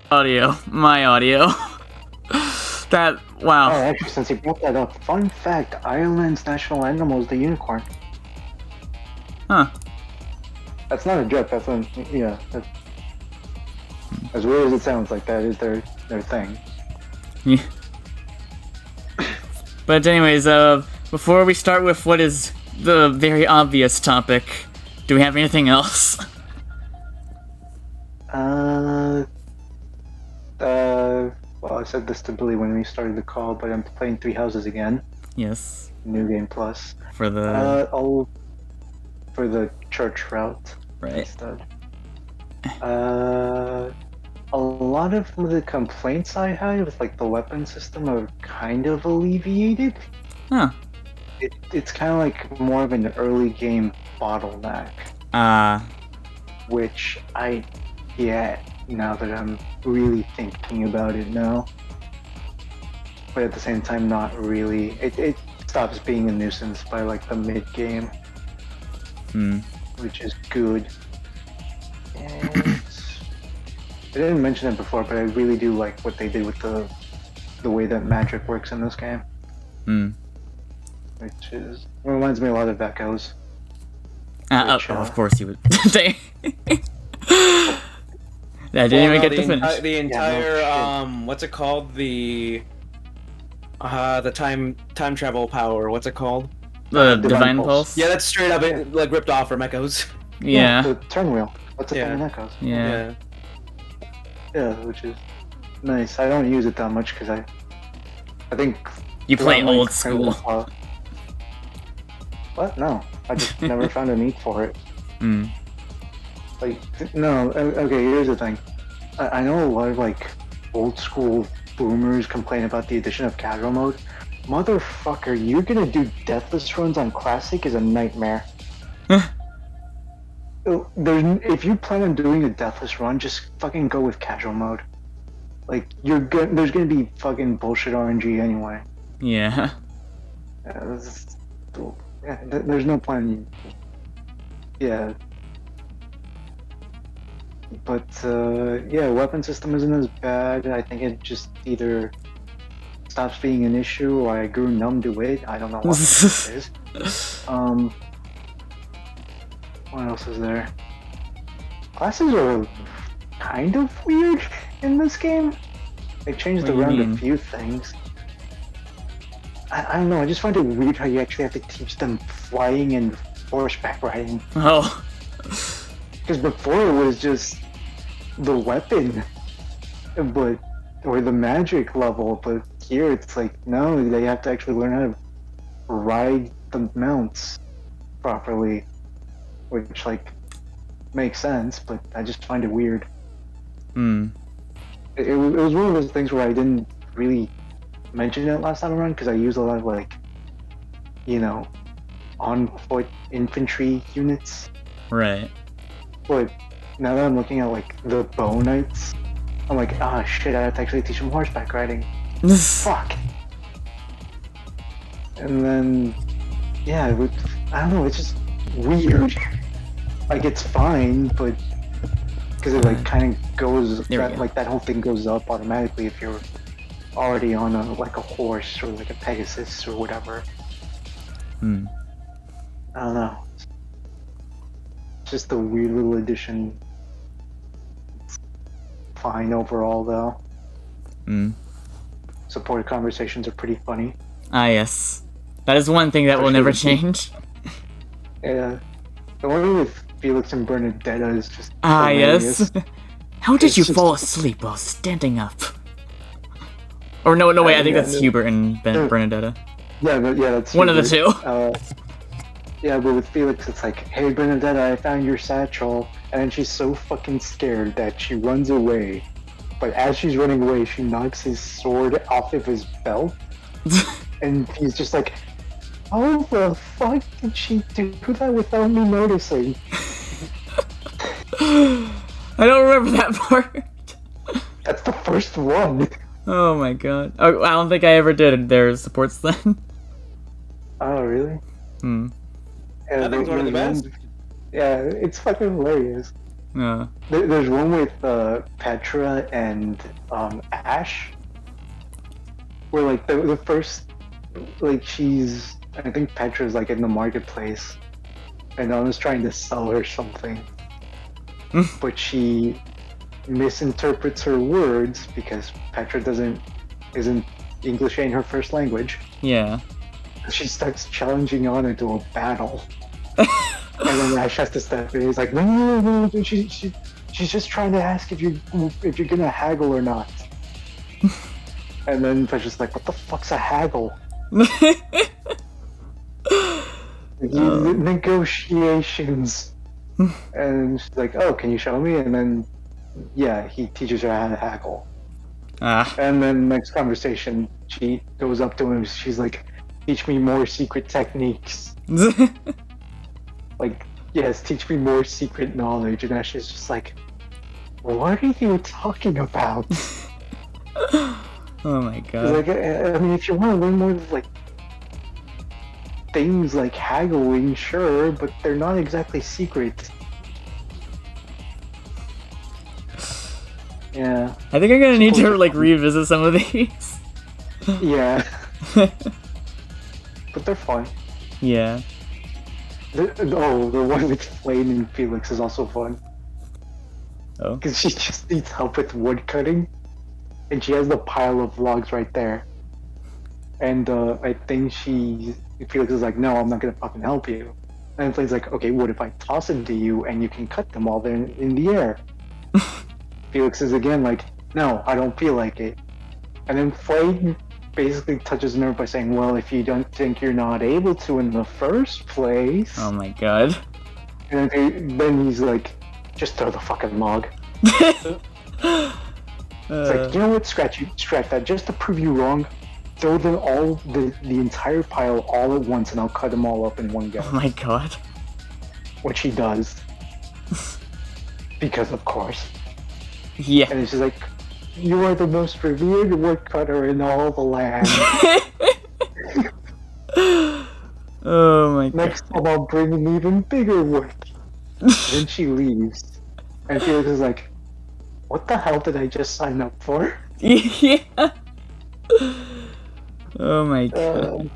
Audio. My audio. That, wow. Oh, actually, since you brought that up, fun fact, Ireland's national animal is the unicorn. Huh. That's not a joke, that's as weird as it sounds, like, that is their thing. Yeah. But anyways, before we start with what is the very obvious topic, do we have anything else? Well, I said this to Billy when we started the call, but I'm playing Three Houses again. Yes. New Game Plus. For the... for the church route. Right. Instead. A lot of the complaints I had with, like, the weapon system are kind of alleviated. Huh. It's kind of like more of an early game bottleneck. Which I get now that I'm really thinking about it now. But at the same time, not really. It stops being a nuisance by, like, the mid-game. Which is good. And I didn't mention it before, but I really do like what they did with the way that magic works in this game. Which reminds me a lot of Echoes. Of course you would. I didn't even get to finish. The entire, what's it called? The time travel power. What's it called? The Divine Pulse? Yeah, that's straight up like ripped off from Echoes. Yeah. The turn wheel. That's a thing in Echoes. Yeah. Yeah, which is nice. I don't use it that much because I think you play old school. What? No, I just never found a need for it. Like, no. Okay, here's the thing. I know a lot of, like, old school boomers complain about the addition of casual mode. Motherfucker, you're gonna do deathless runs on classic is a nightmare. If you plan on doing a deathless run, just fucking go with casual mode. Like, there's gonna be fucking bullshit RNG anyway. Yeah. There's no point. Yeah. But yeah, weapon system isn't as bad. I think it just either stops being an issue or I grew numb to it. I don't know what it is. What else is there? Classes are kind of weird in this game. They changed around a few things. I don't know, I just find it weird how you actually have to teach them flying and horseback riding. Oh. Because before it was just the weapon, or the magic level, but here it's like, no, they have to actually learn how to ride the mounts properly. Which, like, makes sense, but I just find it weird. It was one of those things where I didn't really mention it last time around because I use a lot of, like, you know, on-foot infantry units. Right. But now that I'm looking at, like, the bow knights, I'm like, shit, I have to actually teach them horseback riding. Fuck. And then, yeah, I don't know, it's just weird. Like, it's fine, but because it, like, kind of goes that whole thing goes up automatically if you're already on a horse or like a Pegasus or whatever. I don't know. It's just a weird little addition. It's fine overall, though. Supported conversations are pretty funny. Yes. That is one thing that will never change. Yeah. The one with Felix and Bernadetta is just hilarious. Yes. How did you fall asleep while standing up? Or no, wait, I think that's Hubert and Bernadetta. Yeah, that's one Hubert. Of the two. Yeah, but with Felix, it's like, hey, Bernadetta, I found your satchel. And then she's so fucking scared that she runs away. But as she's running away, she knocks his sword off of his belt. And he's just like, how the fuck did she do that without me noticing? I don't remember that part. That's the first one. Oh my god. Oh, I don't think I ever did their supports then. Oh, really? I think it's one of the best. Yeah, it's fucking hilarious. There's one with Petra and Ash, where like the first, like she's, I think Petra's like in the marketplace, and I was trying to sell her something, but she misinterprets her words because Petra isn't English ain't her first language. Yeah. She starts challenging on into a battle. And then Ash has to step in. He's like, no. She's just trying to ask if you're gonna haggle or not. And then Petra's like, what the fuck's a haggle? Negotiations. And she's like, oh, can you show me? And then, yeah, he teaches her how to haggle. And then next conversation, she goes up to him. She's like, teach me more secret techniques. Like, yes, teach me more secret knowledge. And Ash is just like, what are you talking about? Oh my god. Like, I mean, if you want to learn more like things like haggling, sure, but they're not exactly secret. Yeah. I think I'm gonna need to like revisit some of these. Yeah. But they're fun. Yeah. The one with Flame and Felix is also fun. Oh. Because she just needs help with wood cutting, and she has the pile of logs right there. And I think Felix is like, no, I'm not gonna fucking help you. And Flame's like, okay, what if I toss them to you and you can cut them all there in the air? Felix is again like, no, I don't feel like it. And then Flame basically touches the nerve by saying, well, if you don't think you're not able to in the first place... Oh my god. And then he's like, just throw the fucking log. It's like, you know what, scratch that, just to prove you wrong, throw the entire pile all at once and I'll cut them all up in one go. Oh my god. Which he does. Because of course. Yeah. And it's just like, you are the most revered woodcutter in all the land. Oh my god. Next time I'll bring an even bigger wood. Then she leaves. And Felix is like, what the hell did I just sign up for? Yeah. Oh my god.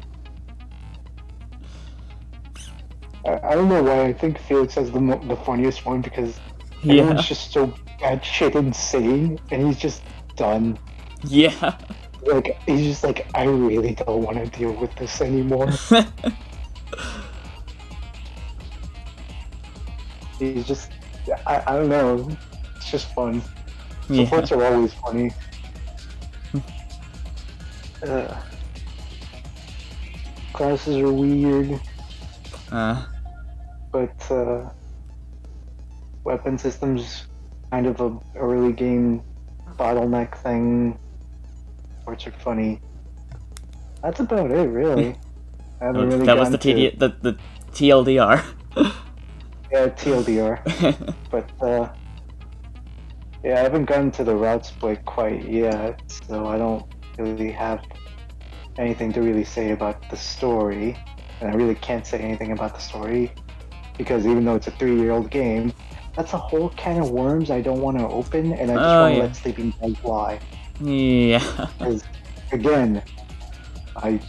I don't know why I think Felix has the funniest one because everyone's just so bad shit insane and he's just done. Yeah. Like, he's just like, I really don't want to deal with this anymore. He's just, I don't know, it's just fun. Supports are always funny. Classes are weird. But weapon systems kind of a early game bottleneck thing. Sports are funny. That's about it, really. I haven't really that was the gotten the TLDR. Yeah, TLDR. But yeah, I haven't gotten to the route split quite yet, so I don't really have anything to really say about the story. And I really can't say anything about the story because even though it's a 3-year-old game, that's a whole can of worms I don't want to open, and I just want to let Sleeping Dogs lie. Yeah. Because, again, I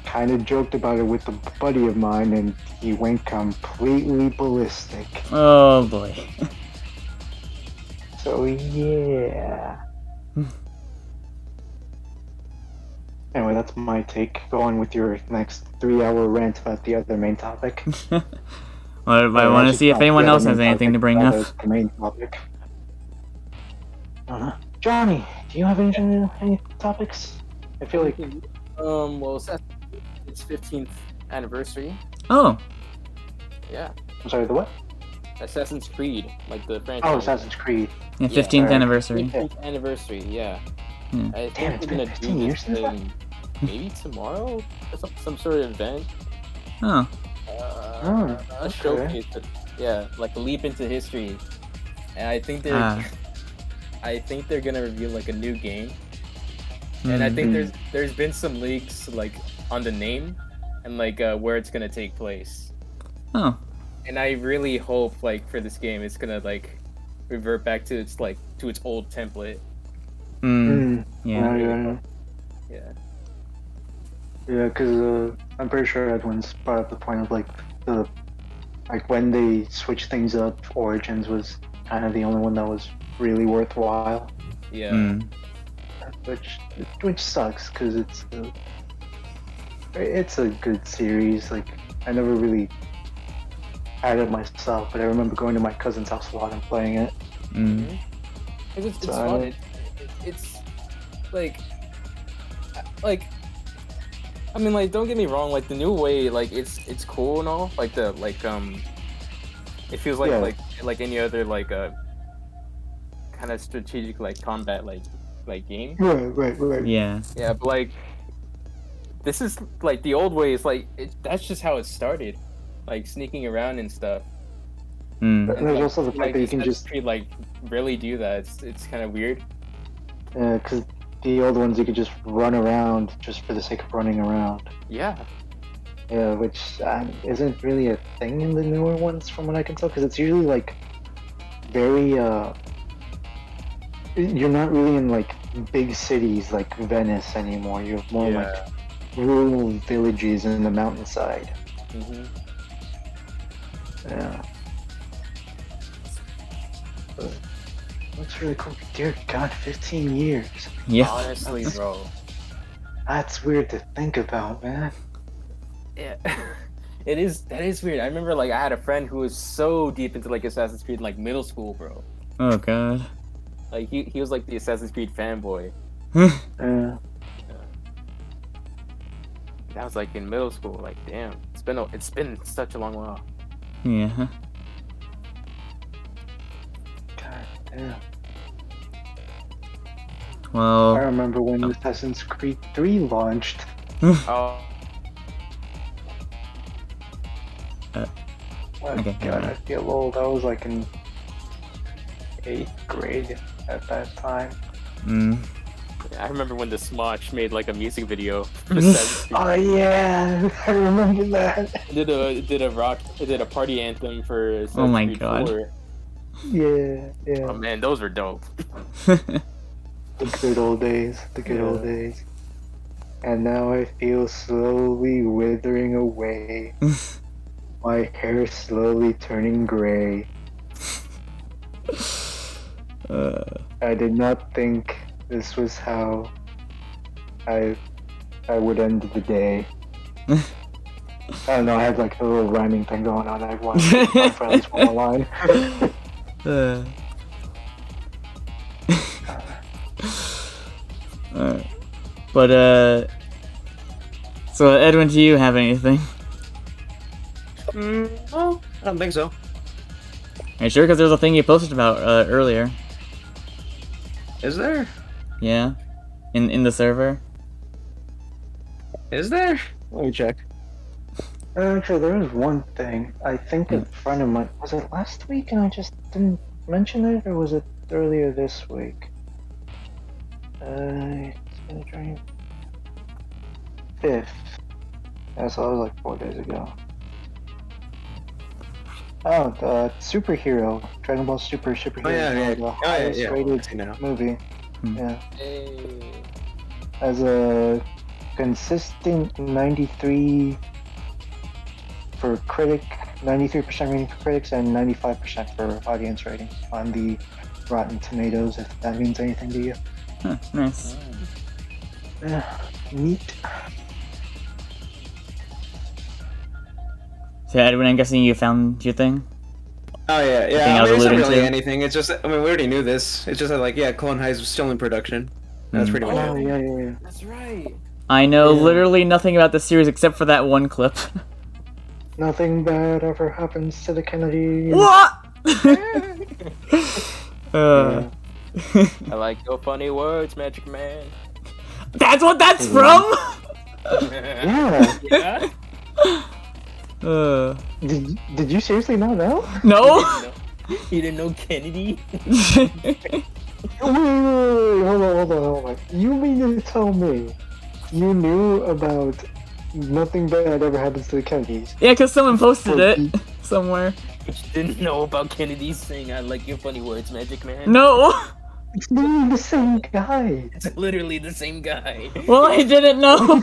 kind of joked about it with a buddy of mine, and he went completely ballistic. Oh boy. So, yeah. Anyway, that's my take. Go on with your next 3-hour rant about the other main topic. Well, I want to see if anyone else has anything to bring up. The main topic. Johnny, do you have any topics? I feel like... well, it's 15th anniversary. Oh. Yeah. I'm sorry, the what? Assassin's Creed, like the franchise. Oh, Assassin's Creed. Yeah, 15th anniversary. 15th anniversary, yeah. I think Damn, it's we're been gonna 15 do years this since that? thing maybe tomorrow? Or some sort of event. Oh. A okay. showcase, yeah, like a leap into history. And I think they're gonna reveal like a new game. And I think there's been some leaks like on the name and like where it's gonna take place. Oh. And I really hope like for this game it's gonna like revert back to its old template. Yeah. Yeah. Yeah, because I'm pretty sure Edwin's brought up the point of like when they switched things up, Origins was kind of the only one that was really worthwhile. Yeah. Which sucks because it's a good series. Like I never really had it myself, but I remember going to my cousin's house a lot and playing it. It's fun. It's like I mean, like, don't get me wrong, like the new way, like it's cool and all, like it feels like like any other like kind of strategic like combat like game. Right. Yeah. Yeah, but like this is like the old way is like that's just how it started, like sneaking around and stuff. And there's like, also the fact that you can just like really do that. It's kind of weird. Yeah, because the old ones you could just run around just for the sake of running around. Yeah. Yeah, which isn't really a thing in the newer ones from what I can tell, because it's usually like very you're not really in like big cities like Venice anymore. You're more like rural villages in the mountainside. Yeah. But looks really cool. Dear God, 15 years. Yeah. Honestly, bro. That's weird to think about, man. Yeah. That is weird. I remember like I had a friend who was so deep into like Assassin's Creed in like middle school, bro. Oh god. Like he was like the Assassin's Creed fanboy. Yeah. That was like in middle school. Like damn, it's been such a long while. Yeah. God damn. Well. I remember when Assassin's Creed 3 launched. Oh. Okay. God, I feel old. I was like in 8th grade at that time. I remember when the Smosh made like a music video for Assassin's Creed. Oh yeah, I remember that. It did a party anthem for Assassin's Oh my Creed god. 4. Yeah. Oh man, those were dope. The good old days. The good old days. And now I feel slowly withering away. My hair slowly turning gray. I did not think this was how I would end the day. I don't know, I had like a little rhyming thing going on. I wanted to find for at least one more line. But so Edwin, do you have anything? No, I don't think so. Are you sure? Because there was a thing you posted about earlier. Is there? Yeah, in the server. Is there? Let me check. Actually, there was one thing. I think a friend of mine, was it last week and I just didn't mention it, or was it earlier this week? It's gonna try 5th. Yeah, so that was like 4 days ago. Oh, the superhero, Dragon Ball Superhero. Oh yeah. The highest rated movie. Yeah. Hey. As a consistent 93 for critic, 93% rating for critics, and 95% for audience rating on the Rotten Tomatoes, if that means anything to you. Huh, nice. Yeah, neat. So Edwin, I'm guessing you found your thing. Oh yeah. thing I I was mean, it's not alluding really to? anything. It's just, I mean, we already knew this. It's just that, like, yeah, Clone Highs was still in production. That's pretty much Oh, it. yeah. That's right. I know Yeah. literally nothing about the series except for that one clip. Nothing bad ever happens to the Kennedys. What? Yeah. I like your funny words, Magic Man. That's what that's from. Yeah. Yeah. Did you seriously not know? No. You didn't know Kennedy? Wait, hold on. You mean to tell me you knew about nothing bad ever happens to the Kennedys? Yeah, because someone posted it somewhere. But you didn't know about Kennedy saying, "I like your funny words, Magic Man." No! It's literally the same guy. It's literally the same guy. Well, I didn't know!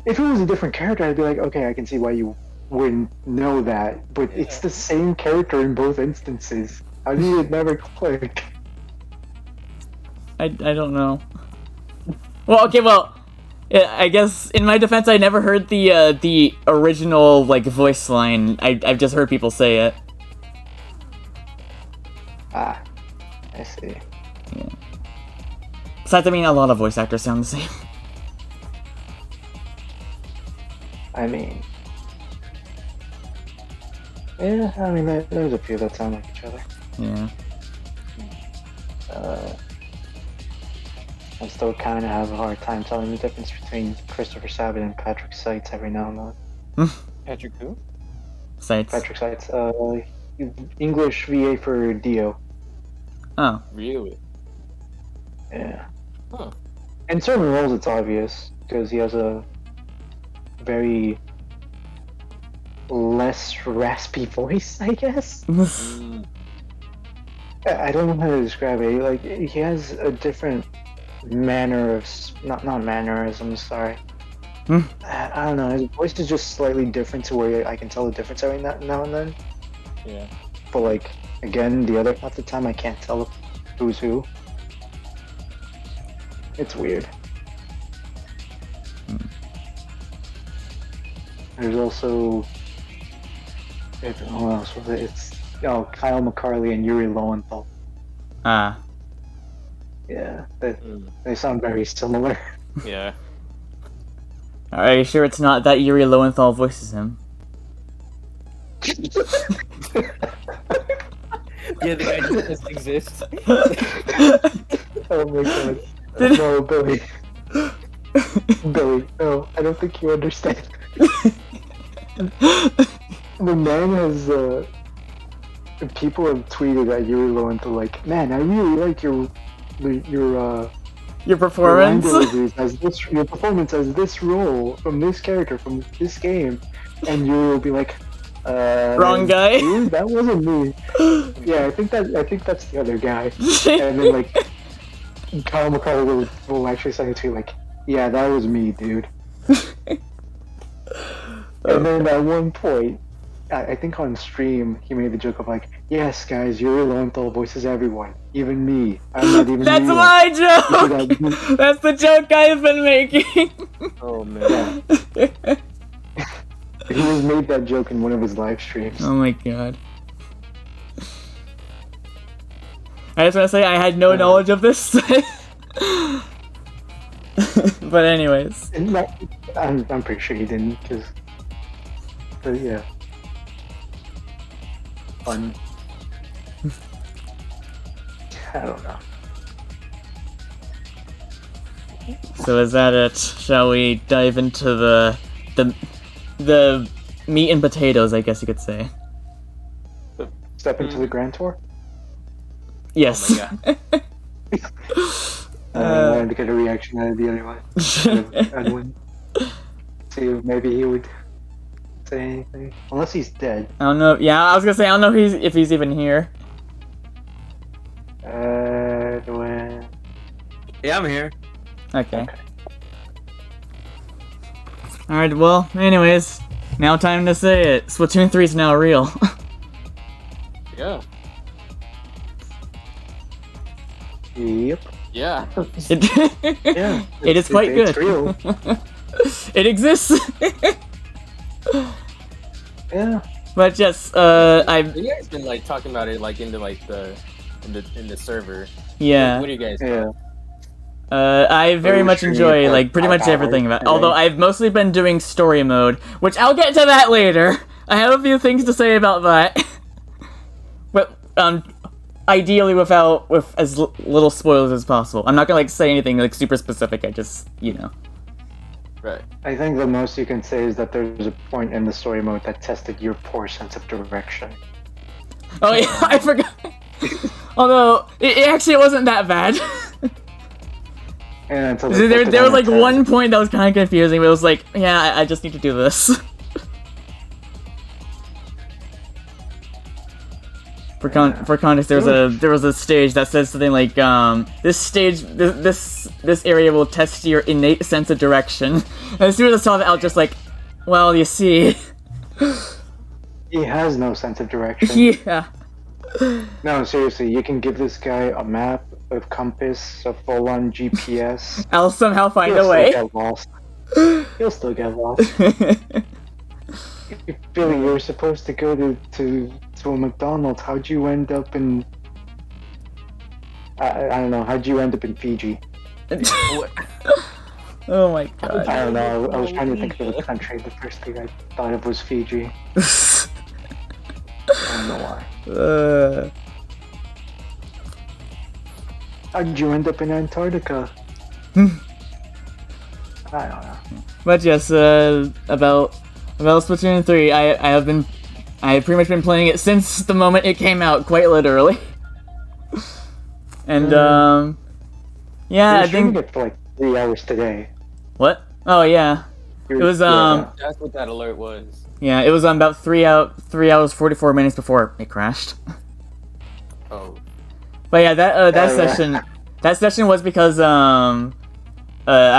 If it was a different character, I'd be like, okay, I can see why you wouldn't know that. But it's the same character in both instances. How did it never click? I don't know. Well, okay, well, yeah, I guess in my defense, I never heard the original like voice line. I've just heard people say it. Ah, I see. Yeah. Besides, I mean, a lot of voice actors sound the same. I mean, yeah, I mean, there's a few that sound like each other. Yeah. I still kind of have a hard time telling the difference between Christopher Sabat and Patrick Seitz every now and then. Patrick who? Sites. Patrick Seitz, English VA for Dio. Oh. Really? Yeah. Huh. In certain roles, it's obvious because he has a very less raspy voice, I guess. I don't know how to describe it. Like, he has a different manner of not mannerisms. Sorry. I don't know. His voice is just slightly different to where I can tell the difference every now and then. Yeah. But like, again, the other half the time I can't tell who's who. It's weird. There's also, who else was it? It's Kyle McCarley and Yuri Lowenthal. Ah. Yeah, they sound very similar. Yeah. Are you sure it's not that Yuri Lowenthal voices him? Yeah, the guy just exists. Oh my god. No, Billy. Billy, no, I don't think you understand. The man has, people have tweeted at Yuri Lowenthal like, man, I really like your performance? Your performance as this role from this character from this game, and Yuri will be like, wrong guy. Dude, that wasn't me. Yeah, I think that's the other guy. And then like, Kyle McCarthy will actually send it to you like, yeah, that was me, dude. And then at one point, I think on stream, he made the joke of like, yes, guys, Yuri Lowenthal voices everyone, even me. I'm not even That's real. my joke! That's the joke I've been making! Oh man. He has made that joke in one of his live streams. Oh my god. I just want to say I had no knowledge of this. But anyways. I'm pretty sure he didn't, but yeah. Fun. I don't know. So is that it? Shall we dive into the meat and potatoes, I guess you could say? Step into the Grand Tour? Yes. Oh my god. I wanted to get a reaction out of the other one. Edwin. See if maybe he would say anything. Unless he's dead. I don't know. Yeah, I was gonna say I don't know if he's even here. Edwin. Yeah, I'm here. Okay. Alright, well, anyways, now time to say it. Splatoon 3 is now real. Yeah. Yep. Yeah. Yeah. It is quite it's good. real. It exists. Yeah. But yes, I've You guys been like talking about it like into like in the server. yeah. What do you guys? Yeah. I very much streaming enjoy for like pretty 5 much everything about it. hours, Although I've mostly been doing story mode, which I'll get to that later. I have a few things to say about that. But ideally with as little spoilers as possible. I'm not gonna like say anything like super specific. I just Right. I think the most you can say is that there's a point in the story mode that tested your poor sense of direction. Oh yeah, I forgot. Although it actually wasn't that bad. And until they put it there was on a like 10. one point that was kind of confusing, but it was like, yeah, I just need to do this. For context, there was a stage that says something like, this area will test your innate sense of direction. And as soon as I saw that, I was just like, well, you see. He has no sense of direction. Yeah. No, seriously, you can give this guy a map, a compass, a full-on GPS. I'll somehow find a way. He'll still get lost. Billy, you were supposed to go to a McDonald's. How'd you end up in... I don't know, how'd you end up in Fiji? Oh my god. I don't know, I was trying to think of a country. The first thing I thought of was Fiji. I don't know why. How'd you end up in Antarctica? I don't know. But yes, about Splatoon 3, I have pretty much been playing it since the moment it came out, quite literally. And yeah, I think it for like 3 hours today. What? Oh yeah, it was That's what that alert was. Yeah, it was about 3 hours 44 minutes before it crashed. Oh. But yeah, that session was because I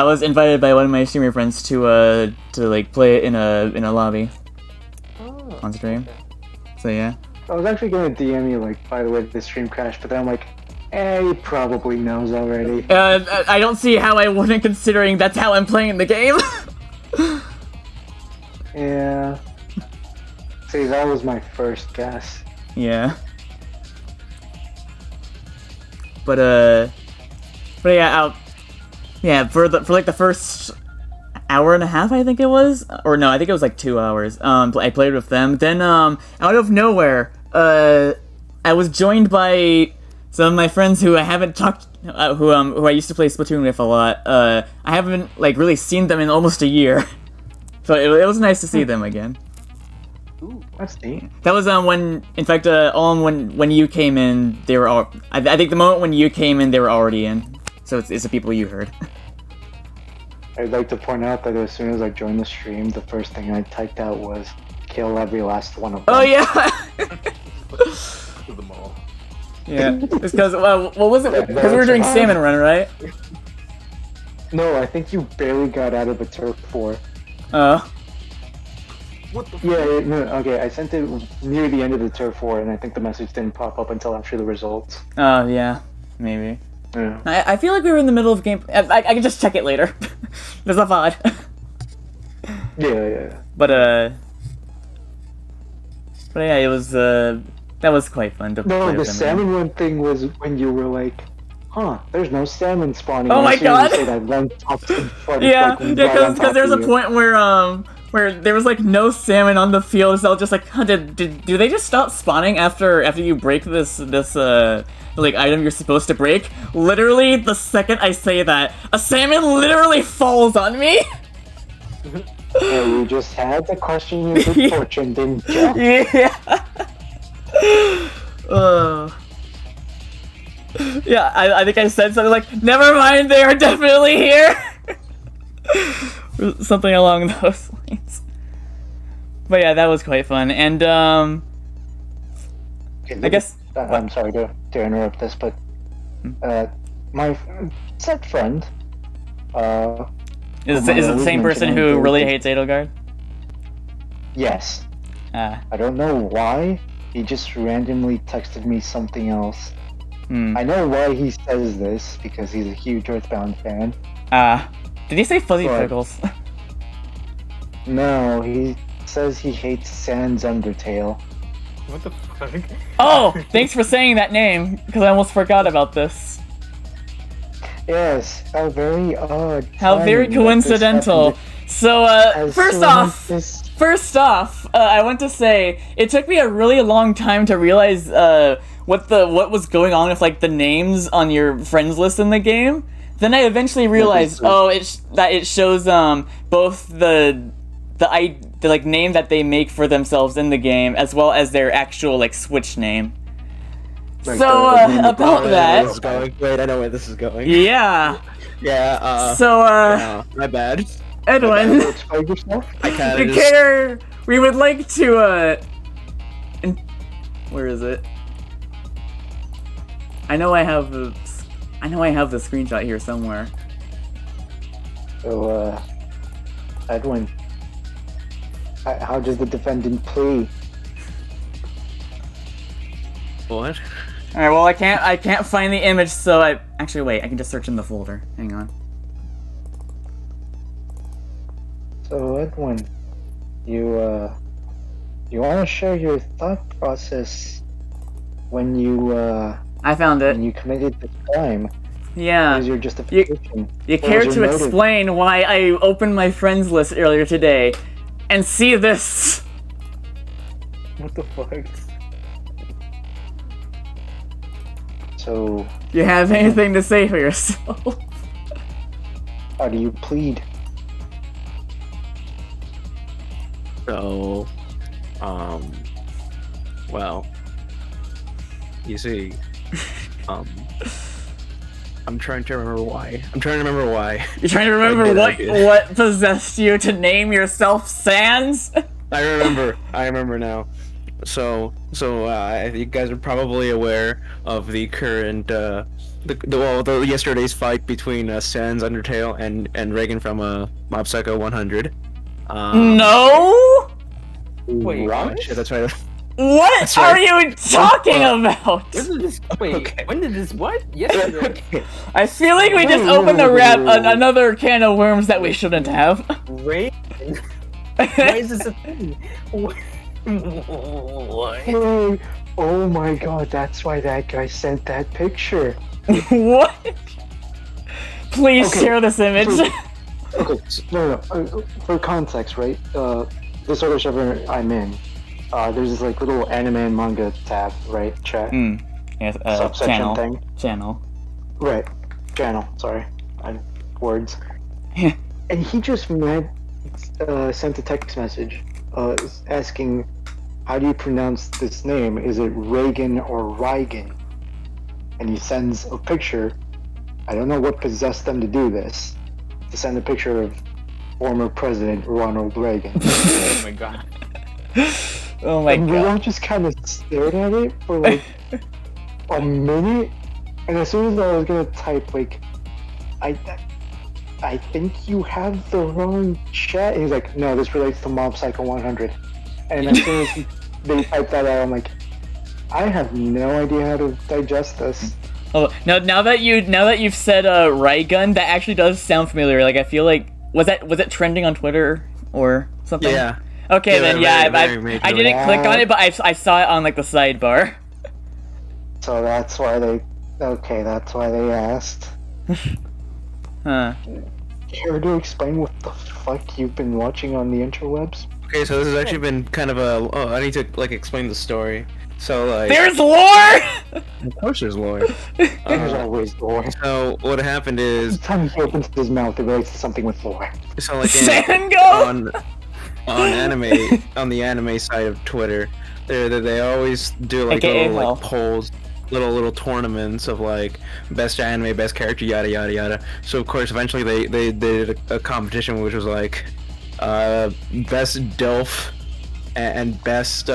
was invited by one of my streamer friends to like play it in a lobby on stream. Okay. So yeah. I was actually gonna DM you like, by the way, the stream crashed, but then I'm like, he probably knows already. I don't see how I wouldn't, considering that's how I'm playing the game. Yeah. See, that was my first guess. Yeah. But yeah, for like the first hour and a half, I think it was, or no, I think it was like 2 hours. I played with them. Then out of nowhere, I was joined by some of my friends who I haven't talked, who I used to play Splatoon with a lot. I haven't like really seen them in almost a year, so it was nice to see them again. Ooh, that's neat. That was when, in fact, when you came in, they were all. I think the moment when you came in, they were already in. So it's the people you heard. I'd like to point out that as soon as I joined the stream, the first thing I typed out was "kill every last one of them." Oh yeah. To them all. Yeah. It's because what was it? Because we were doing Salmon Run, right? No, I think you barely got out of the turf war. Oh. What the Yeah, no, okay, I sent it near the end of the turf war, and I think the message didn't pop up until after the results. Oh yeah, maybe. Yeah. I feel like we were in the middle of game. I can just check it later. There's a VOD. Yeah. But yeah, it was that was quite fun to play No, the with them. salmon one thing was when you were like, huh, there's no salmon spawning. Oh And my as soon as god! you say that, one pops in front, Yeah, like, right yeah, on because top there's of a you. point where there was like no salmon on the field, so I was just like, huh, do they just stop spawning after you break this like item you're supposed to break? Literally, the second I say that, a salmon literally falls on me. Yeah, you just had to question your good fortune, didn't you? Yeah. Yeah, I think I said something like, never mind, they are definitely here. Or something along those lines. But yeah, that was quite fun, and Okay, I guess. I'm sorry to interrupt this, but my said friend, Is it the same person who really hates Edelgard? Yes. Ah. I don't know why. He just randomly texted me something else. I know why he says this, because he's a huge Earthbound fan. Did he say fuzzy But- pickles? No, he says he hates Sans Undertale. What the fuck? Oh, thanks for saying that name, because I almost forgot about this. Yes, how very odd. How very timing that this coincidental. happened So, as first soon off, as this- I want to say it took me a really long time to realize what was going on with like the names on your friends list in the game. Then I eventually realized, that it shows both the like name that they make for themselves in the game as well as their actual like Switch name. Like So about that, This is going. Wait, I know where this is going. yeah. Yeah. So My bad. Edwin, Explain yourself? I kind we would like to where is it? I know I have the screenshot here somewhere. So, Edwin, how does the defendant plead? What? Alright, well I can't find the image, so actually wait, I can just search in the folder. Hang on. So, Edwin, you want to share your thought process when you I found it. when you committed the crime? Yeah. What is your justification? You What care was to your motive? explain why I opened my friends list earlier today and see this? What the fuck? So, Do you have anything to say for yourself? how do you plead? So, well, you see, I'm trying to remember why. You're trying to I remember did. what possessed you to name yourself Sans? I remember now. So, you guys are probably aware of the current, the yesterday's fight between Sans Undertale and Reagan from Mob Psycho 100. No? Wait, Right? what? Shit, that's right. What That's are right. you talking about? When did this? Wait, Okay. when did this? What? Yesterday. Okay. I feel like we just opened another can of worms that we shouldn't have. Rain? Why is this a thing? What? Hey, oh my god, that's why that guy sent that picture. What? Please Okay, share this image. Okay, no. For context, right? This other server I'm in, there's this like little anime and manga tab, right? Chat. Yes, Subsection thing. Channel. Right. Channel. Sorry. Words. And he just sent a text message asking, how do you pronounce this name? Is it Reagan or Reigen? And he sends a picture. I don't know what possessed them to do this. To send a picture of former President Ronald Reagan. Oh my god. Oh my And we god. all just kind of stared at it for like a minute. And as soon as I was gonna type like, I think you have the wrong chat. And he's like, no, this relates to Mob Psycho 100. And as soon as they typed that out, I'm like, I have no idea how to digest this. Oh, now that you've said ray gun, that actually does sound familiar. Like I feel like was it trending on Twitter or something? Yeah. Okay, Yeah, then very I didn't click on it, but I saw it on like the sidebar. So that's why they asked. Huh. Care to explain what the fuck you've been watching on the interwebs? Okay, so this has actually been kind of a. Oh, I need to like explain the story. So like. There's lore. Of course, there's lore. There's always lore. So what happened is, Every time he opens his mouth, it relates to something with lore. so like Sango. on the anime side of Twitter, they always do like AKA little hell. like polls, little tournaments of like best anime, best character, yada yada yada. So of course, eventually they did a competition which was like best DILF and best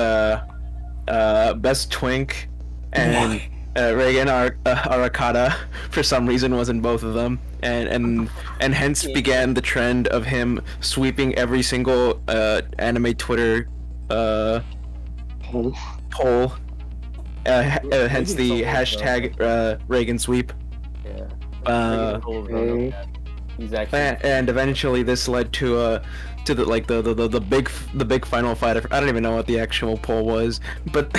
twink, and Reagan Arakata for some reason was in both of them, and hence began the trend of him sweeping every single anime Twitter poll. Hence the hashtag Reagan sweep. Yeah. Okay. He's actually. And eventually this led to the big final fight. I don't even know what the actual poll was, but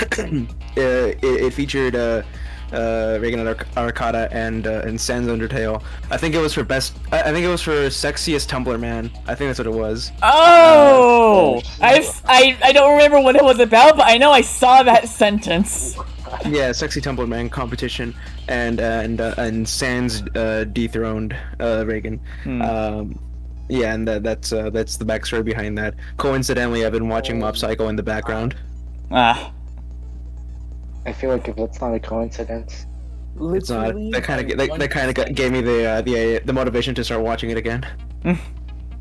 it featured Reagan Arakata and Sans Undertale. I think it was for best. I think it was for sexiest Tumblr man. I think that's what it was. Oh, I don't remember what it was about, but I know I saw that sentence. Yeah, sexy Tumblr man competition, and Sans dethroned Reagan. Yeah, and that's the backstory behind that. Coincidentally, I've been watching Mob Psycho in the background. Ah. I feel like if that's not a coincidence. It's not. That kind of gave me the motivation to start watching it again.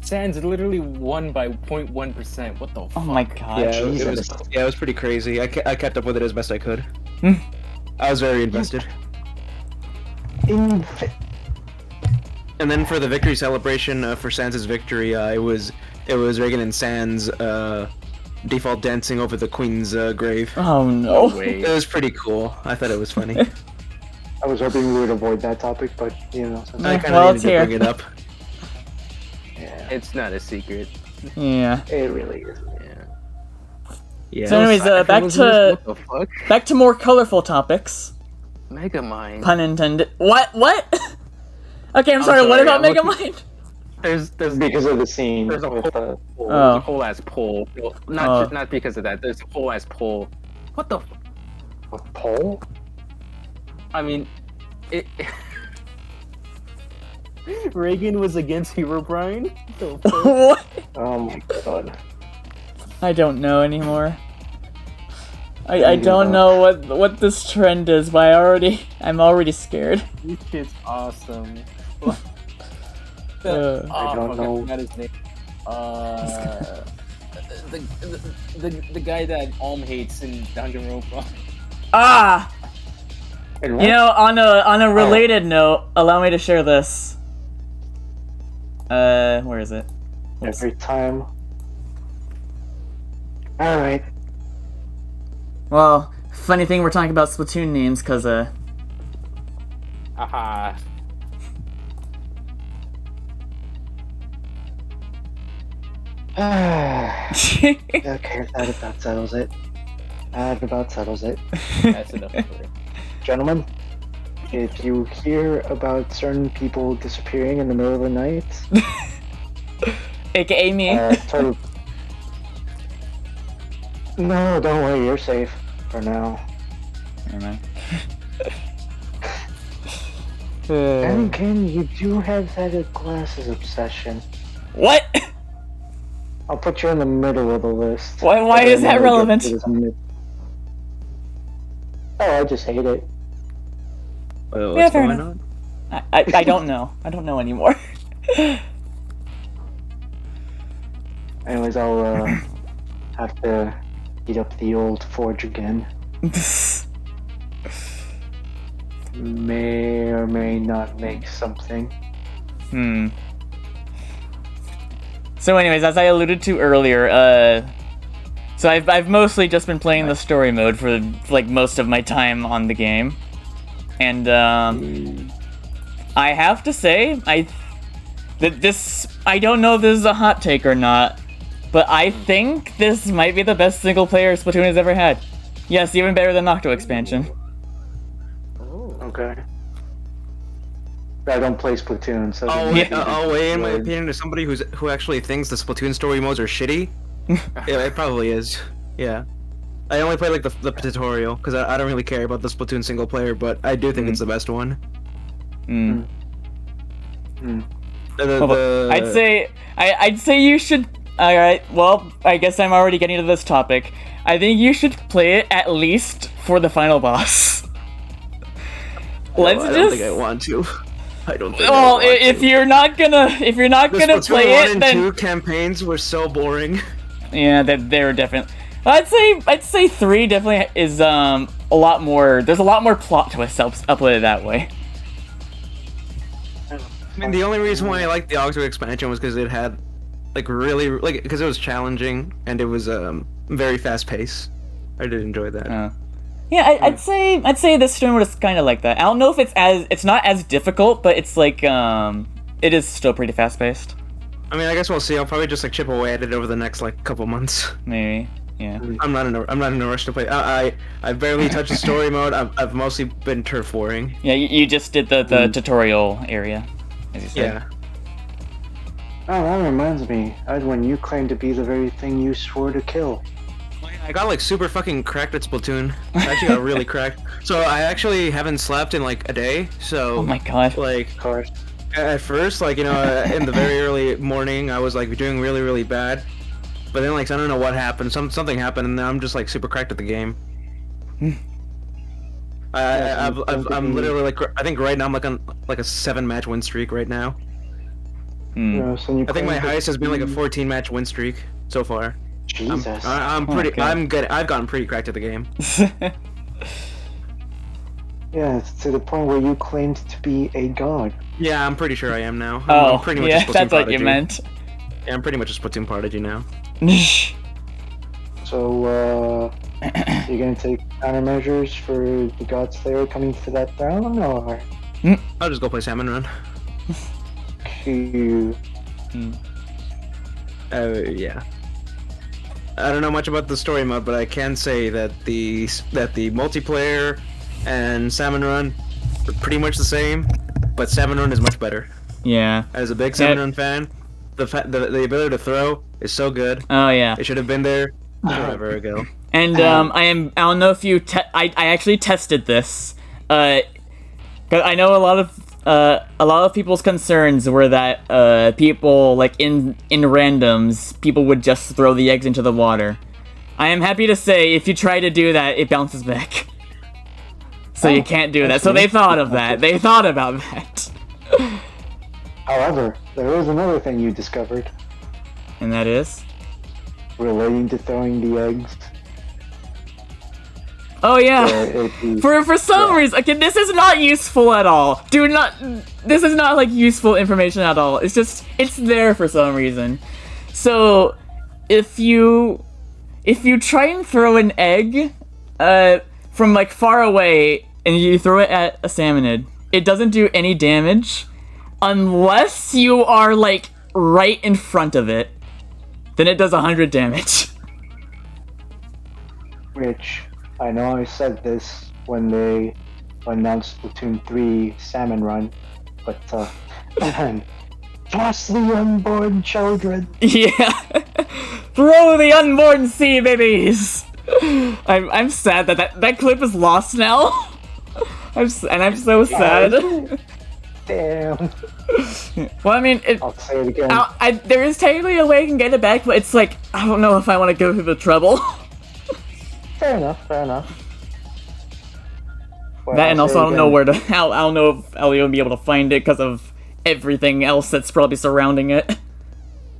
Sans literally won by 0.1%. What the fuck? Oh my god. Yeah, Jesus. it was pretty crazy. I kept up with it as best I could. I was very invested. In And then for the victory celebration for Sans' victory, it was Reagan and Sans default dancing over the Queen's grave. Oh no. It was pretty cool. I thought it was funny. I was hoping we would avoid that topic, but you know, since I kind Well, of it's needed to here. bring it up. yeah, It's not a secret. Yeah. it really is. Yeah. Yeah. So anyways, What the fuck? back to more colorful topics. Megamind. Pun intended. What? Okay, I'm sorry. sorry, What about I'm Megamind? There's Because of the scene There's a with the Oh. there's a whole ass pole. Well, Oh. not because of that. There's a whole ass pole. What the? pole. I mean, it. Reagan was against Herobrine. The fuck? What? Oh my god. I don't know anymore. I don't know what this trend is, but I'm already scared. This shit's awesome. I don't know. I forgot his name. The guy that Alm hates in Danganronpa. Ah! And You know, on a related note, allow me to share this. Where is it? every time. All right. Well, funny thing we're talking about Splatoon names, cause Haha. Okay, that about settles it. That about settles it. That's enough for it. Gentlemen, if you hear about certain people disappearing in the middle of the night, AKA me. turtle. No, don't worry, you're safe for now. Never mind. And again, you do have that glasses obsession. What? I'll put you in the middle of the list. Why is that relevant? Oh, I just hate it. Well, Yeah, what's fair going enough. on? I don't know. I don't know anymore. Anyways, I'll have to heat up the old forge again. May or may not make something. So anyways, as I alluded to earlier, so I've mostly just been playing the story mode for like most of my time on the game. And I have to say, I don't know if this is a hot take or not, but I think this might be the best single player Splatoon has ever had. Yes, even better than Nocto expansion. Okay. I don't play Splatoon, so. I'll weigh in my opinion as somebody who actually thinks the Splatoon story modes are shitty. Yeah, it probably is. Yeah. I only played like the tutorial because I don't really care about the Splatoon single player, but I do think it's the best one. I'd say you should. All right. Well, I guess I'm already getting to this topic. I think you should play it at least for the final boss. I don't think I want to. I don't think. Well, if you're not gonna play Splatoon 1 it, and then 2 campaigns were so boring. yeah, they were definitely. I'd say 3 definitely is a lot more. There's a lot more plot twists. I'll put it that way. I mean, the only reason why I liked the Augsburg expansion was because it had, like, because it was challenging and it was very fast paced. I did enjoy that. Yeah, I'd say this story mode is kind of like that. I don't know if it's not as difficult, but it's like it is still pretty fast paced. I mean, I guess we'll see. I'll probably just like chip away at it over the next like couple months. Maybe, yeah. I'm not in a rush to play. I barely touched the story mode. I've mostly been turf waring. Yeah, you just did the tutorial area, as you said. Yeah. Oh, that reminds me. When you claimed to be the very thing you swore to kill. I got like super fucking cracked at Splatoon. I actually got really cracked. So I actually haven't slept in like a day. So Oh my god. like Of course. at first, like, you know, in the very early morning, I was like doing really, really bad. But then, like, I don't know what happened. Something happened, and then I'm just like super cracked at the game. I'm literally like, I think right now I'm like on like a 7-match win streak right now. No, so you I think my claimed to highest has been like a be- 14-match win streak so far. Jesus. I'm Oh my pretty. God. I'm good. I've gotten pretty cracked at the game. Yeah, it's to the point where you claimed to be a god. Yeah, I'm pretty sure I am now. Oh, I'm pretty much a yeah, Splatoon that's what you prodigy. meant. Yeah, I'm pretty much a Splatoon prodigy now. So, you're gonna take countermeasures for the God Slayer coming to that throne, or? I'll just go play Salmon Run. Cute. Yeah. I don't know much about the story mode, but I can say that the multiplayer and Salmon Run are pretty much the same, but Salmon Run is much better. Yeah. As a big Salmon Run fan, the ability to throw is so good. Oh yeah. It should have been there forever ago. And I don't know if you I actually tested this. 'Cause I know a lot of people's concerns were that people like in randoms, people would just throw the eggs into the water. I am happy to say if you try to do that, it bounces back. So you can't do that. So they thought of that. They thought about that. However, there is another thing you discovered And that is? relating to throwing the eggs. Oh yeah. For some reason, okay, this is not useful at all. This is not like useful information at all. It's just, it's there for some reason. So, if you try and throw an egg, from like far away, and you throw it at a salmonid, it doesn't do any damage, unless you are like right in front of it. Then it does 100 damage. Which, I know I said this when they announced Splatoon 3 Salmon Run, but, toss the unborn children! Yeah. Throw the unborn sea babies! I'm sad that clip is lost now. I'm so sad. Damn. Well, I mean, I'll say it again. there is technically a way I can get it back, but it's like, I don't know if I want to go through the trouble. Fair enough, fair enough. Well, That and I'll also say I it don't know again. where to. I don't know if Ellie will be able to find it because of everything else that's probably surrounding it.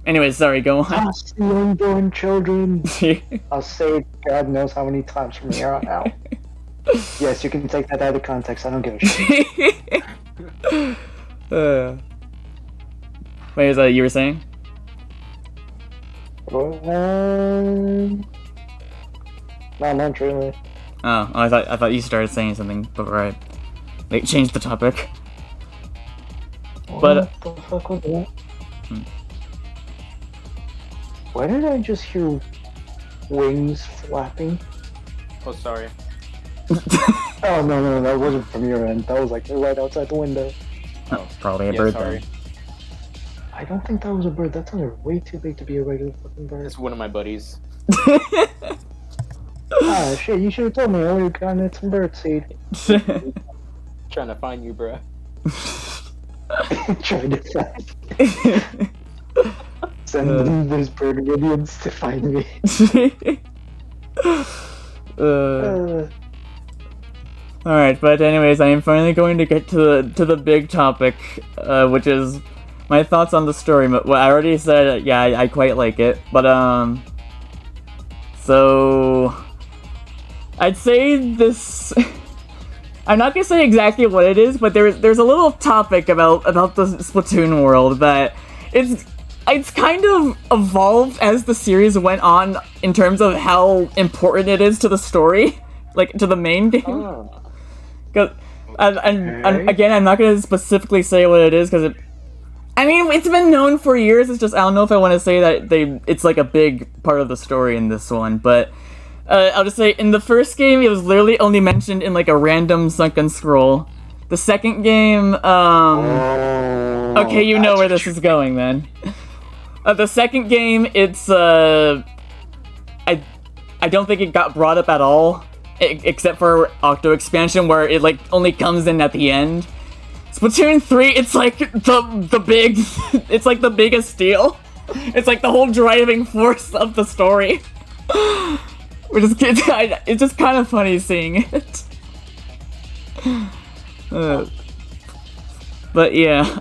Anyways, sorry, go on. Toss the unborn children! I'll say it God knows how many times from here on out. Yes, you can take that out of context, I don't give a shit. Wait, is that you were saying? No, not really. Oh, I thought you started saying something, but right. Like, change the topic. But What the fuck was that? Why did I just hear wings flapping? Oh, sorry. Oh, no, that wasn't from your end. That was like right outside the window. oh, probably a Yeah, bird sorry. then. I don't think that was a bird. That sounded way too big to be a regular fucking bird. It's one of my buddies. Ah, shit, you should have told me. I would have gotten it some bird seed. Trying to find you, bruh. Trying to find. Send them those bird minions to find me. Alright, but anyways, I am finally going to get to the big topic, which is my thoughts on the story mode. Well, I already said, yeah, I quite like it, but, so, I'd say this, I'm not gonna say exactly what it is, but there's a little topic about the Splatoon world that it's kind of evolved as the series went on in terms of how important it is to the story, like, to the main game. Oh. And again, I'm not going to specifically say what it is, because I mean, it's been known for years, it's just, I don't know if I want to say that it's like a big part of the story in this one, but I'll just say, in the first game, it was literally only mentioned in like a random sunken scroll. The second game, okay, you know where this is going then. The second game, it's, I don't think it got brought up at all, except for Octo Expansion, where it, like, only comes in at the end. Splatoon 3, it's like the big, it's like the biggest deal. It's like the whole driving force of the story. It's just kind of funny seeing it. But yeah.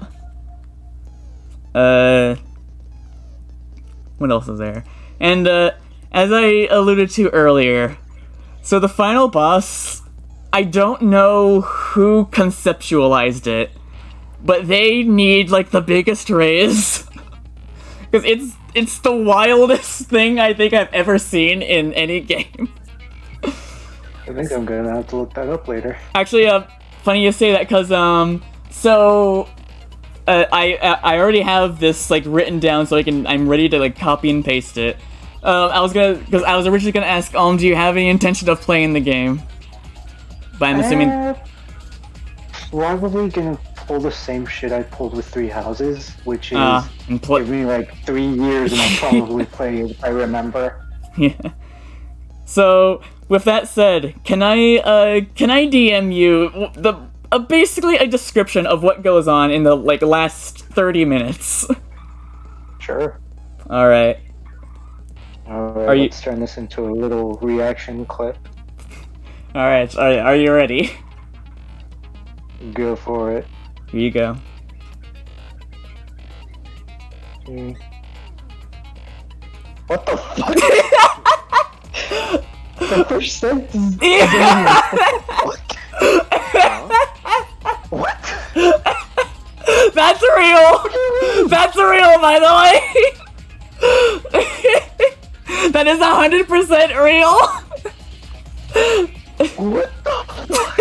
What else is there? And as I alluded to earlier, so the final boss I don't know who conceptualized it, but they need like the biggest raise. Because it's the wildest thing I think I've ever seen in any game. I think I'm gonna have to look that up later. Actually, funny you say that, because I already have this like written down, so I'm ready to like copy and paste it. I was originally gonna ask, do you have any intention of playing the game? But I'm assuming Probably gonna pull the same shit I pulled with Three Houses, which is give me like 3 years and I'll probably play it if I remember. Yeah. So with that said, can I DM you basically a description of what goes on in the like last 30 minutes? Sure. All right. Alright, let's turn this into a little reaction clip. Alright, are you ready? Go for it. Here you go. What the fuck? The first sentence. What? That's real! That's real, by the way! That is 100% real! What the fuck?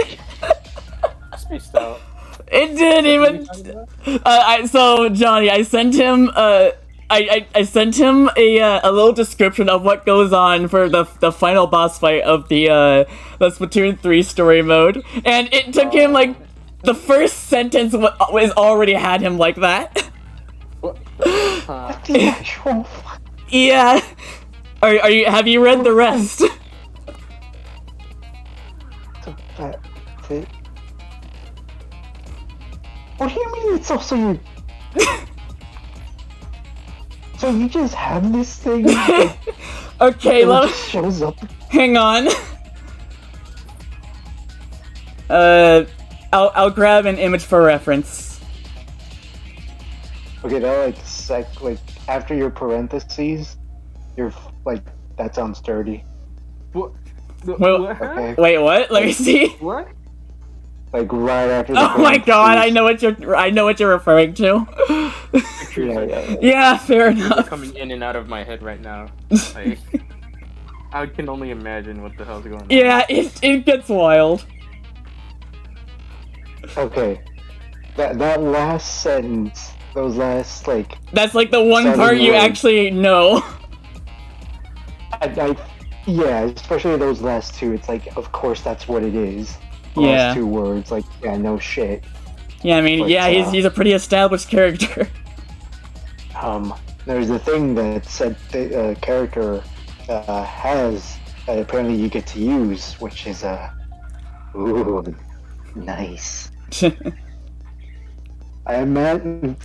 Spaced out. It didn't even... so, Johnny, I sent him, I sent him a little description of what goes on for the final boss fight of the Splatoon 3 story mode, and it took him, like, the first sentence was already had him like that. What the actual fuck? Yeah. Have you read the rest? What do you mean it's also you? So you just have this thing? Okay, it just shows up. Hang on. I'll grab an image for reference. Okay, that like after your parentheses, you're like that sounds dirty. What? Well, Okay. wait, what? Let me see. What? Like right after. Oh my god, I know what you're referring to. Yeah, fair enough. Coming in and out of my head right now. Like, I can only imagine what the hell's going on. Yeah, it gets wild. Okay, that last sentence, those last like. That's like the one part you actually know. Yeah, especially those last two. It's like, of course, that's what it is. Yeah. Last two words, like, yeah, no shit. Yeah, I mean, But, yeah, he's a pretty established character. There's a thing that said the character has that apparently you get to use, which is ooh, nice. I imagine.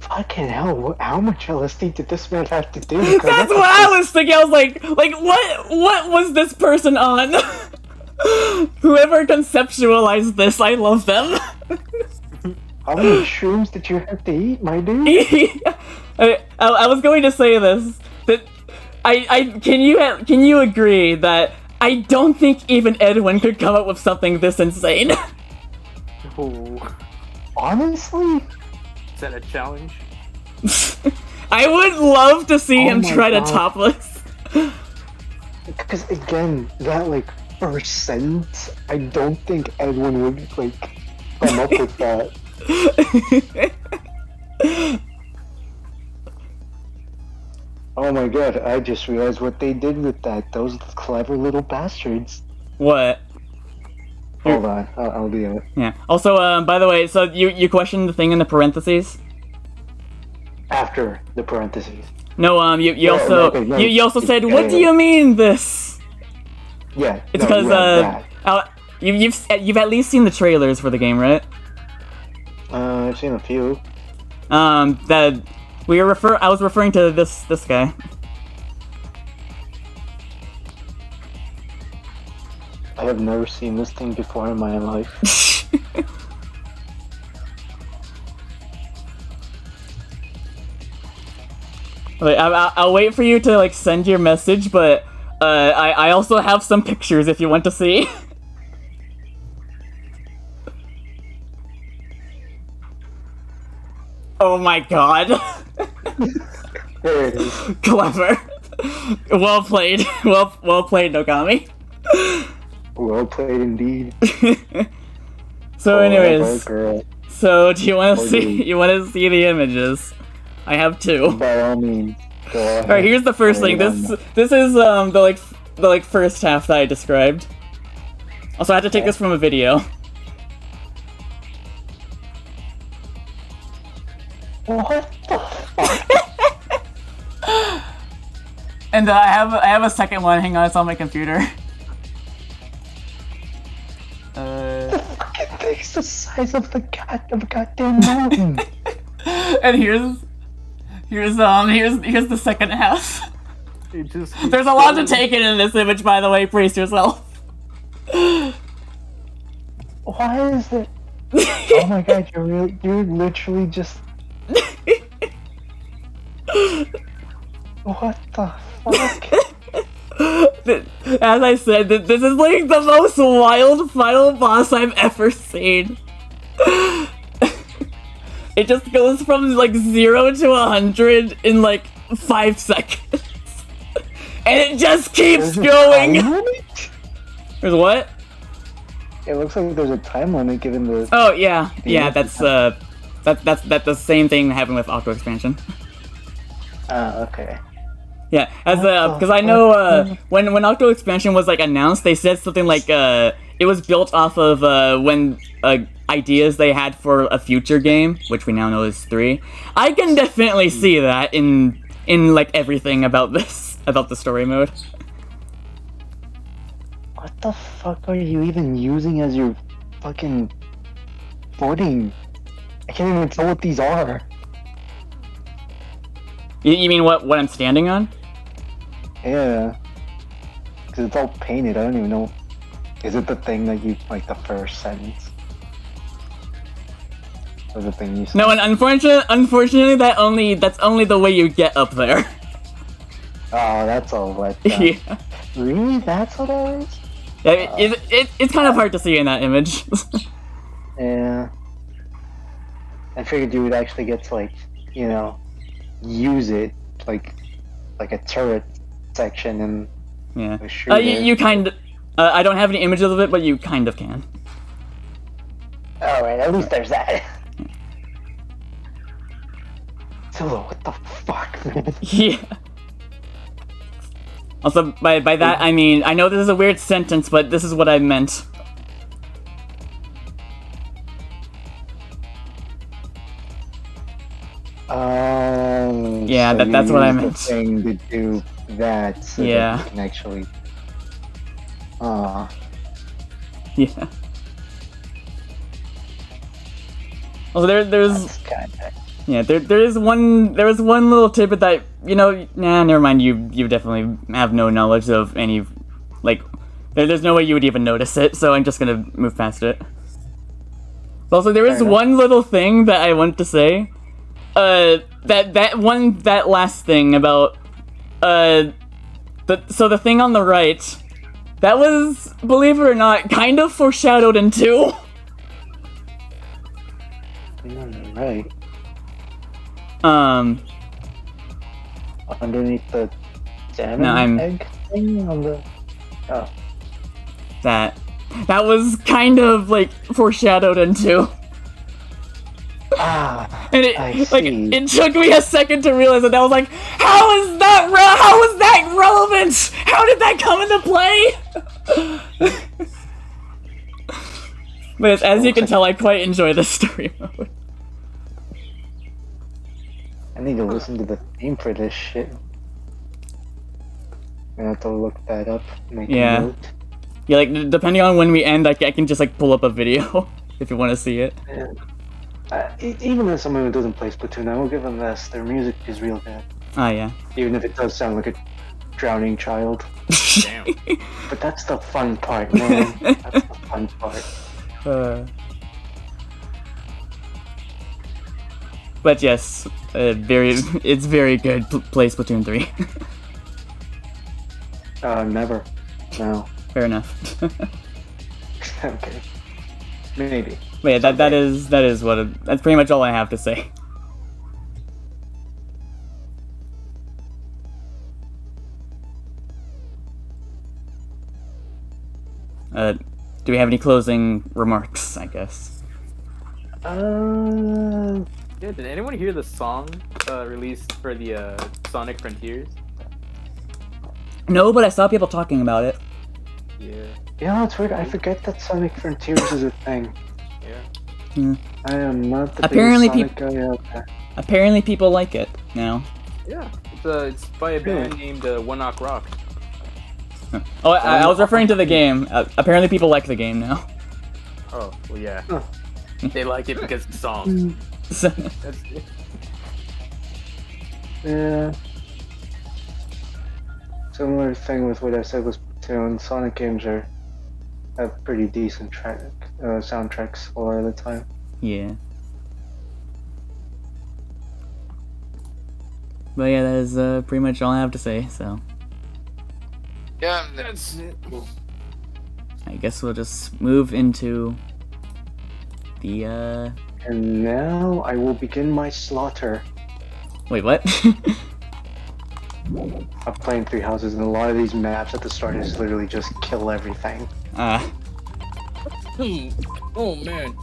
Fucking hell! How much LSD did this man have to do? That's what I was thinking. I was like, what was this person on? Whoever conceptualized this, I love them. How many shrooms did you have to eat, my dude? I was going to say this, that can you agree that I don't think even Edwin could come up with something this insane? Oh. Honestly? Is that a challenge? I would love to see him try God. to top this. Because again, that like first sentence, I don't think Edwin would like come up with that. Oh my god, I just realized what they did with that. Those clever little bastards. What? Hold on, I'll deal with it. Yeah. Also, by the way, so you questioned the thing in the parentheses? After the parentheses. No, you Yeah, also okay, no, you also said, yeah, what do yeah. you mean this? Yeah. It's no, because that. you've at least seen the trailers for the game, right? I've seen a few. That I was referring to this guy. I have never seen this thing before in my life. Wait, I'll wait for you to like send your message, but I also have some pictures if you want to see. Oh my god. There it is. Clever. Well played. Well played, Nogami. Well played indeed. So, anyways, girl. so do you want to Oh, see? dude. You want to see the images? I have two. By all means, go ahead. All right, here's the first thing. This is the first half that I described. Also, I had to take this from a video. What the fuck? And I have a second one. Hang on, it's on my computer. The fucking thing's the size of the goddamn mountain. And here's the second half. There's a lot to take in this image, by the way. Brace yourself. Why is it? Oh my god, you're literally just. What the fuck? As I said, this is like the most wild final boss I've ever seen. It just goes from like 0 to 100 in like 5 seconds. And it just keeps going! There's what? It looks like there's a time limit given the. Oh yeah, that's the same thing that happened with Octo Expansion. Okay. Yeah, because I know when Octo Expansion was like announced, they said something like it was built off of when ideas they had for a future game, which we now know is 3. I can definitely see that in like everything about the story mode. What the fuck are you even using as your fucking footing? I can't even tell what these are. You mean what I'm standing on? Yeah. Because it's all painted, I don't even know. Is it the thing that you, like the first sentence? Or the thing you said? No, and unfortunately that's only the way you get up there. Oh, that's all wet. Yeah. Really? That's what that is? Yeah, it's kind of hard to see in that image. Yeah. I figured you would actually get to, like, you know, use it like a turret section and Yeah. a shooter. You kind of. I don't have any images of it, but you kind of can. Alright, at least there's that. Solo, what the fuck, man? Yeah. Also, by that I mean, I know this is a weird sentence, but this is what I meant. Yeah, so that's what I use the meant. thing to do that, so Yeah. that you can actually. Yeah. Also, there's That's kinda. yeah, there was one little tidbit that never mind. You definitely have no knowledge of any, like, there's no way you would even notice it. So I'm just gonna move past it. Also, there is Fair enough. one little thing that I wanted to say. That last thing about the thing on the right, that was, believe it or not, kind of foreshadowed in 2. Right. Underneath the salmon No, I'm- egg thing on the. Oh. That was kind of like foreshadowed in 2. Ah. And I it see. it took me a second to realize that. I was like, how is that relevant? How did that come into play? But as you can tell, I quite enjoy this story mode. I need to listen to the theme for this shit. I have to look that up. Make Yeah. a note. Yeah, like depending on when we end, I can just like pull up a video if you want to see it. Yeah. Even as someone who doesn't play Splatoon, I will give them this. Their music is real good. Ah, yeah. Even if it does sound like a drowning child. Damn. But that's the fun part, man. That's the fun part. But yes, it's very good. Play Splatoon 3. Never. No. Fair enough. Okay. Maybe. But yeah, that's pretty much all I have to say. Do we have any closing remarks, I guess? Yeah, did anyone hear the song released for the Sonic Frontiers? No, but I saw people talking about it. Yeah. Yeah, it's weird. I forget that Sonic Frontiers is a thing. Yeah. I am not the Apparently biggest Sonic guy out there. Apparently people like it now. Yeah. It's by a band named One Ok Rock. Oh, I was referring to the game. Apparently people like the game now. Oh, well, yeah. Huh. They like it because of the song. So- That's it. Yeah. Similar thing with what I said with Splatoon. Sonic games have pretty decent soundtracks a lot of the time. yeah. But yeah, that is pretty much all I have to say, so Yeah, that's it. I guess we'll just move into the And now I will begin my slaughter. wait, what? I'm playing Three Houses, and a lot of these maps at the start is literally just kill everything. Oh man.